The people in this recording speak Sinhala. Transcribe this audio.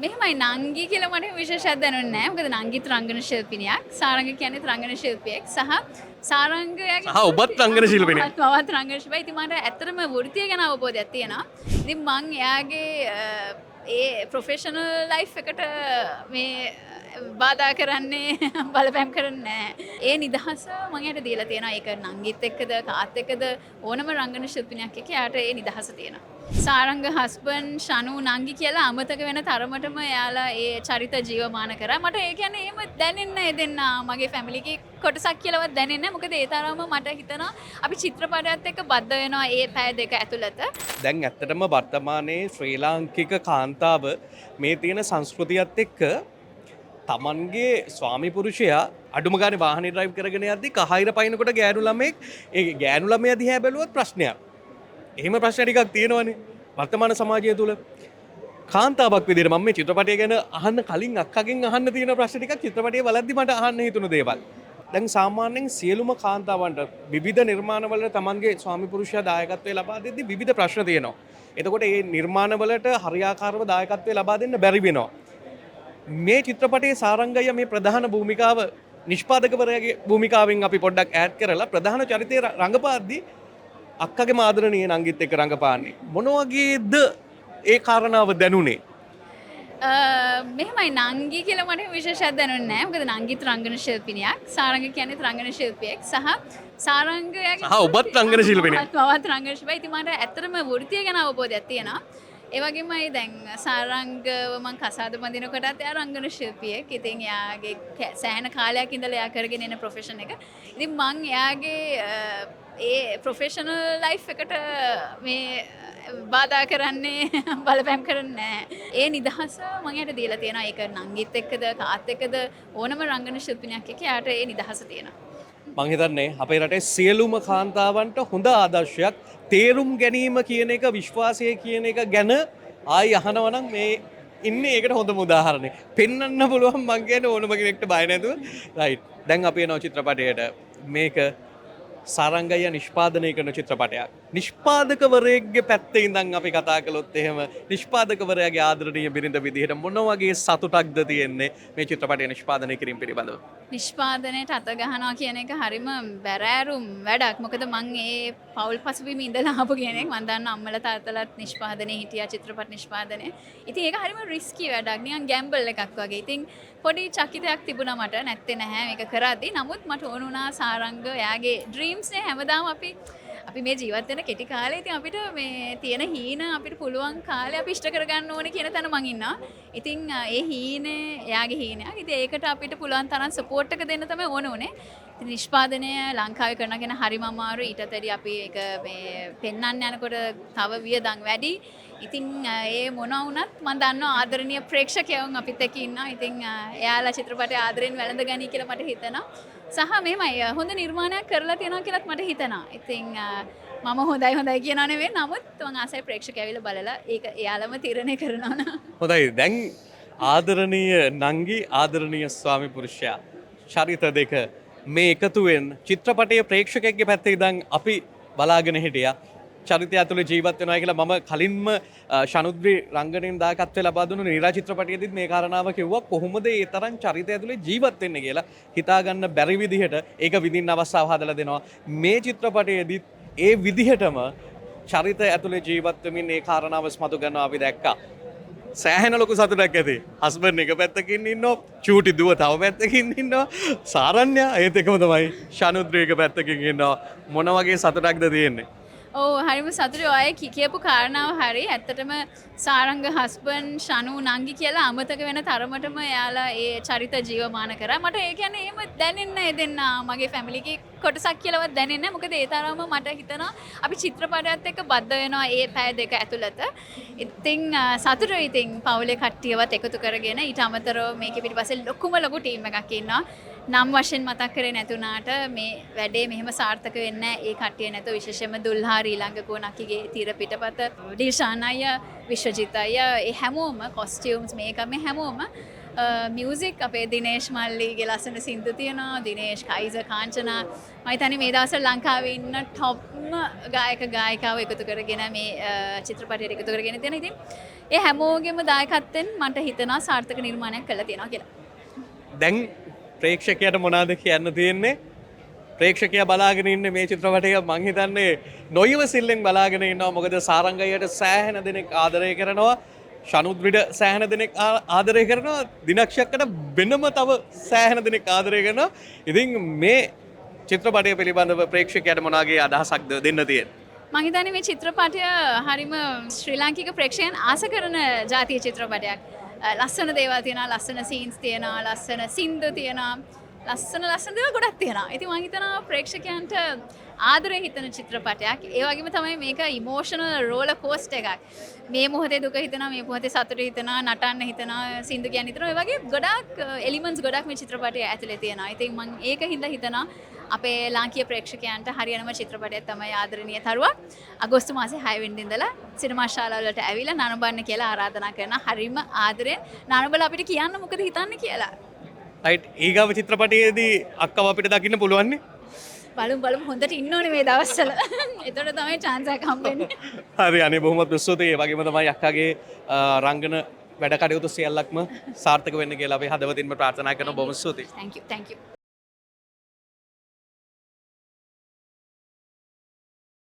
මෙහෙමයි නංගි කියලා මට විශේෂයක් දැනුන්නේ නැහැ. මොකද නංගිත් රංගන ශිල්පිනියක්. සාරංග කියන්නේ රංගන ශිල්පියෙක්. සාරංගයාගේ සහ ඔබත් රංගන ශිල්පිනියක්. මමත් රංගන ශිල්පියෙක්. ඉතින් මට ඇත්තටම වෘත්තිය ගැන අවබෝධයක් තියෙනවා. ඉතින් මං එයාගේ ඒ ප්‍රොෆෙෂනල් ලයිෆ් එකට මේ බාධා කරන්නේ බලපෑම් කරන්නේ නැහැ. ඒ නිදහස මම එයාට දීලා තියෙනවා. ඒක නංගිත් එක්කද කාත් එක්කද ඕනම රංගන ශිල්පිනියක් එක්ක එයාට ඒ නිදහස තියෙනවා. සාරංග හස්බන්ඩ් ශනු නංගි කියලා අමතක වෙන තරමටම එයාලා ඒ චරිත ජීවමාන කරා. මට ඒ කියන්නේ එහෙම දැනෙන්නේ නැහැ දෙන්න මගේ ෆැමිලි එකේ කොටසක් කියලාවත් දැනෙන්නේ නැහැ. මොකද ඒ තරම මට හිතෙනවා අපි චිත්‍රපටයත් එක්ක බද්ධ වෙනවා ඒ පැය දෙක ඇතුළත. දැන් ඇත්තටම වර්තමානයේ ශ්‍රී ලාංකික කාන්තාව මේ තියෙන සංස්කෘතියත් එක්ක තමන්ගේ ස්වාමි පුරුෂයා අඩුම ගානේ වාහනේ ඩ්‍රයිව් කරගෙන යද්දි කහයිර පයින්නකොට ගෑනු ළමෙක් ඒ ගෑනු ළමයා දිහා බැලුවොත් ප්‍රශ්නයක්. එහෙම ප්‍රශ්න ටිකක් තියෙනවනේ වර්තමාන සමාජය තුළ. කාන්තාවක් විදිහට මම මේ චිත්‍රපටය ගැන අහන්න කලින් අක්කගෙන් අහන්න තියෙන ප්‍රශ්න ටිකක් චිත්‍රපටය බලද්දි මට අහන්න හිතුණු දේවල්. දැන් සාමාන්‍යයෙන් සියලුම කාන්තාවන්ට විවිධ නිර්මාණවල තමන්ගේ ස්වාමි පුරුෂයා දායකත්වය ලබා දෙද්දී විවිධ ප්‍රශ්න තියෙනවා. එතකොට මේ නිර්මාණවලට හරියාකාරව දායකත්වය ලබා දෙන්න බැරි වෙනවා. මේ චිත්‍රපටයේ සාරංගය මේ ප්‍රධාන භූමිකාව නිෂ්පාදකවරයාගේ භූමිකාවෙන් අපි පොඩ්ඩක් ඈඩ් කරලා ප්‍රධාන චරිතය රංගපාද්දී අක්කගේ ආදරණීය නංගිත් එක්ක රංගපාන්නේ මොන වගේද ඒ කාරණාව දැනුනේ? මෙහෙමයි නංගි කියලා මට විශේෂයක් දැනුන්නේ නැහැ. මොකද නංගිත් රංගන ශිල්පිනියක්. සාරංග කියන්නේ රංගන ශිල්පියෙක්. සාරංගයාගේ ඔබත් රංගන ශිල්පිනියක්. මමත් රංගන ශිල්පියෙක්. ඉතින් මට ඇත්තටම වෘත්තිය ගැන අවබෝධයක් තියෙනවා. ඒ වගේමයි දැන් සාරංගව මං කසාද බඳිනකොටත් එයා රංගන ශිල්පියෙක්. ඉතින් එයාගේ සෑහෙන කාලයක් ඉඳලා එයා කරගෙන එන ප්‍රොෆෙෂන් එක. ඉතින් මං එයාගේ ඒ ප්‍රොෆෙෂනල් ලයිෆ් එකට මේ බාධා කරන්නේ බලපෑම් කරන්නේ නැහැ. ඒ නිදහස මම එයාට දීලා තියෙනවා. ඒක නංගිත් එක්කද කාත් එක්කද ඕනම රංගන ශිල්පිනියක් එක්ක එයාට ඒ නිදහස තියෙනවා. මං හිතන්නේ අපේ රටේ සියලුම කාන්තාවන්ට හොඳ ආදර්ශයක් තේරුම් ගැනීම කියන එක විශ්වාසය කියන එක ගැන ආයි අහනවා නම් මේ ඉන්නේ ඒකට හොඳම උදාහරණය. පෙන්වන්න පුළුවන් මං කියන්නේ ඕනම කෙනෙක්ට බය නැතුව. රයිට්. දැන් අපි එනවා චිත්‍රපටයට. මේක සාරංගය නිෂ්පාදනය කරන චිත්‍රපටයක්. නිෂ්පාදකවරයෙක්ගේ පැත්තේ ඉඳන් අපි කතා කළොත් එහෙම නිෂ්පාදකවරයාගේ ආදරණීය බිරිඳ විදිහට මොන වගේ සතුටක්ද තියෙන්නේ මේ චිත්‍රපටය නිෂ්පාදනය කිරීම පිළිබඳව? නිෂ්පාදනයට අත ගහනවා කියන එක හරිම බැරෑරුම් වැඩක්. මොකද මං ඒ පෞල් පසුබිම ඉඳලා ආපු කෙනෙක්. මං දන්න අම්මලා තාත්තලාත් නිෂ්පාදනයේ හිටියා චිත්‍රපට නිෂ්පාදනයේ. ඉතින් ඒක හරිම රිස්කි වැඩක්. නිකන් ගැම්බල් එකක් වගේ. ඉතින් පොඩි චකිතයක් තිබුණා මට නැත්තේ නැහැ මේක කරද්දි. නමුත් මට ඕන වුණා සාරංග එයාගේ ඩ්‍රීම්ස් නේ හැමදාම අපි මේ ජීවත් වෙන කෙටි කාලේ ඉතින් අපිට මේ තියෙන හීන අපිට පුළුවන් කාලේ අපි ඉෂ්ට කරගන්න ඕනේ කියන තැන මං ඉන්නවා. ඉතින් ඒ හීනේ එයාගේ හීනයක්. ඉතින් ඒකට අපිට පුළුවන් තරම් සපෝට් එක දෙන්න තමයි ඕන උනේ. ඉතින් නිෂ්පාදනය ලංකාවේ කරන කෙනා හරිම අමාරුයි. ඊටත් වැඩි අපි ඒක මේ පෙන්වන්න යනකොට තව වියදම් වැඩි. ඉතින් ඒ මොනවා වුණත් මම දන්නවා ආදරණීය ප්‍රේක්ෂකයන් අපිත් එක්ක ඉන්නවා. ඉතින් එයාලා චිත්‍රපටය ආදරෙන් වැළඳ ගනී කියලා මට හිතෙනවා. සහ මෙහෙමයි හොඳ නිර්මාණයක් කරලා තියෙනවා කියලාත් මට හිතෙනවා. ඉතින් මම හොඳයි කියනවා නෙවෙයි. නමුත් මම ආසයි ප්‍රේක්ෂකයෝ ඇවිල්ලා බලලා ඒක එයාලම තීරණය කරනවා න ะ. හොඳයි. දැන් ආදරණීය නංගි ආදරණීය ස්වාමි පුරුෂයා චරිත දෙක මේ එකතුවෙන් චිත්‍රපටයේ ප්‍රේක්ෂකයෙක්ගේ පැත්තේ ඉඳන් අපි බලාගෙන හිටියා. චරිතය ඇතුළේ ජීවත් වෙනවා කියලා මම කලින්ම ශනුද්‍රි රංගනයෙන් දායකත්වය ලබා දුන්නු නිරා චිත්‍රපටයේදීත් මේ කාරණාව කිව්වා කොහොමද ඒ තරම් චරිතය ඇතුළේ ජීවත් වෙන්නේ කියලා හිතා ගන්න බැරි විදිහට ඒක විඳින්න අවස්ථාව හදලා දෙනවා. මේ චිත්‍රපටයේදීත් ඒ විදිහටම චරිතය ඇතුළේ ජීවත් වෙමින් ඒ කාරණාව ස්මතු කරනවා අපි දැක්කා. සෑහෙන ලොකු සතුටක් ඇති. හස්බන්ඩ් එක පැත්තකින් ඉන්නවා, චූටි දුව තව පැත්තකින් ඉන්නවා, සාරණ්‍ය ඒත් එකම තමයි ශනුද්‍රි එක පැත්තකින් ඉන්නවා. මොන වගේ සතුටක්ද තියෙන්නේ? ඔව් හරිම සතුටුයි ඔය කියපු කාරණාව හරි. ඇත්තටම සාරංග හස්බන්ඩ් ශනු නංගි කියලා අමතක වෙන තරමටම එයාලා ඒ චරිත ජීවමාන කරා. මට ඒ කියන්නේ එහෙම දැනෙන්නේ නැහැ දෙන්න මගේ ෆැමිලි එකේ කොටසක් කියලාවත් දැනෙන්නේ නැහැ. මොකද ඒ තරම මට හිතෙනවා අපි චිත්‍රපටයත් එක්ක බද්ධ වෙනවා ඒ පැය දෙක ඇතුළත. ඉතින් සතුටුයි ඉතින් පවුලේ කට්ටියවත් එකතු කරගෙන ඊට අමතරව මේකේ පිටිපස්සේ ලොකු ටීම් එකක් ඉන්නවා. නම් වශයෙන් මතක් කරේ නැතුණාට මේ වැඩේ මෙහෙම සාර්ථක වෙන්නේ නැහැ. ඒ කට්ටිය නැතුව විශේෂයෙන්ම දුල්හාරි ඊළඟකෝ නකිගේ තීර පිටපත ඩිල්ෂාන් අයියා විශ්වජිත් අයියා ඒ හැමෝම කොස්ටියුම්ස් මේකම හැමෝම මියසික් අපේ දිනේශ් මල්ලීගේ ලස්සන සින්දු තියෙනවා දිනේශ් කයිස කාංචනා මම හිතන්නේ මේ දවස්වල ලංකාවේ ඉන්න ටොප්ම ගායක ගායිකාව එකතු කරගෙන මේ චිත්‍රපටයට එකතු කරගෙන තියෙනවා. ඉතින් ඒ හැමෝගෙම දායකත්වයෙන් මට හිතෙනවා සාර්ථක නිර්මාණයක් කළා තියෙනවා කියලා. දැන් ප්‍රේක්ෂකයට මොනවද කියන්න තියෙන්නේ? ප්‍රේක්ෂකයා බලාගෙන ඉන්නේ මේ චිත්‍රපටය මං හිතන්නේ නොයවසිල්ලෙන් බලාගෙන ඉන්නවා. මොකද සාරංගයට සෑහෙන දෙනෙක් ආදරය කරනවා. ශනුද්‍රිට සෑහෙන දෙනෙක් ආදරය කරනවා. දිනක්ෂයකට වෙනම තව සෑහෙන දෙනෙක් ආදරය කරනවා. ඉතින් මේ චිත්‍රපටය පිළිබඳව ප්‍රේක්ෂකයාට මොනවාගේ අදහසක්ද දෙන්න තියෙන්නේ? මං හිතන්නේ මේ චිත්‍රපටය හරිම ශ්‍රී ලාංකික ප්‍රේක්ෂකයන් ආස කරන ජාතිය චිත්‍රපටයක්. ලස්සන දේවල් තියෙනවා, ලස්සන සීන්ස් තියෙනවා, ලස්සන සින්දු තියෙනවා, ලස්සන දේවල් ගොඩක් තියෙනවා. ඉතින් මං හිතනවා ප්‍රේක්ෂකයන්ට ආදරයෙන් හිතන චිත්‍රපටයක්. ඒ වගේම තමයි මේක ඉමෝෂනල් රෝලර් කෝස්ටර් එකක්. මේ මොහොතේ දුක හිතනවා, මේ මොහොතේ සතුට හිතනවා, නටන්න හිතනවා, සින්දු කියන්න හිතනවා. ඒ වගේ ගොඩක් එලිමන්ට්ස් ගොඩක් මේ චිත්‍රපටයේ ඇතුලේ තියෙනවා. ඉතින් මං ඒකින්ද හිතනවා අපේ ලාංකීය ප්‍රේක්ෂකයන්ට හරියනම චිත්‍රපටයක් තමයි ආදරණීය තරුවක්. අගෝස්තු මාසේ 6 වෙනිදා ඉඳලා සිනමා ශාලාවලට ඇවිල්ලා නරඹන්න කියලා ආරාධනා කරනවා. හරිම ආදරෙන් නරඹලා අපිට කියන්න මොකද හිතන්නේ කියලා. රයිට්. ඊගාව චිත්‍රපටයේදී අක්කව අපිට දකින්න පුළුවන් නේ? බලමු හොඳට ඉන්න ඕනේ මේ දවස්වල. එතකොට තමයි chance එකක් හම්බෙන්නේ. හරි අනේ බොහොමත් ස්තුතියි. ඒ වගේම තමයි අක්කාගේ රංගන වැඩ කටයුතු සියල්ලක්ම සාර්ථක වෙන්න කියලා අපි හදවතින්ම ප්‍රාර්ථනා කරනවා. බොහොම ස්තුතියි. Thank you.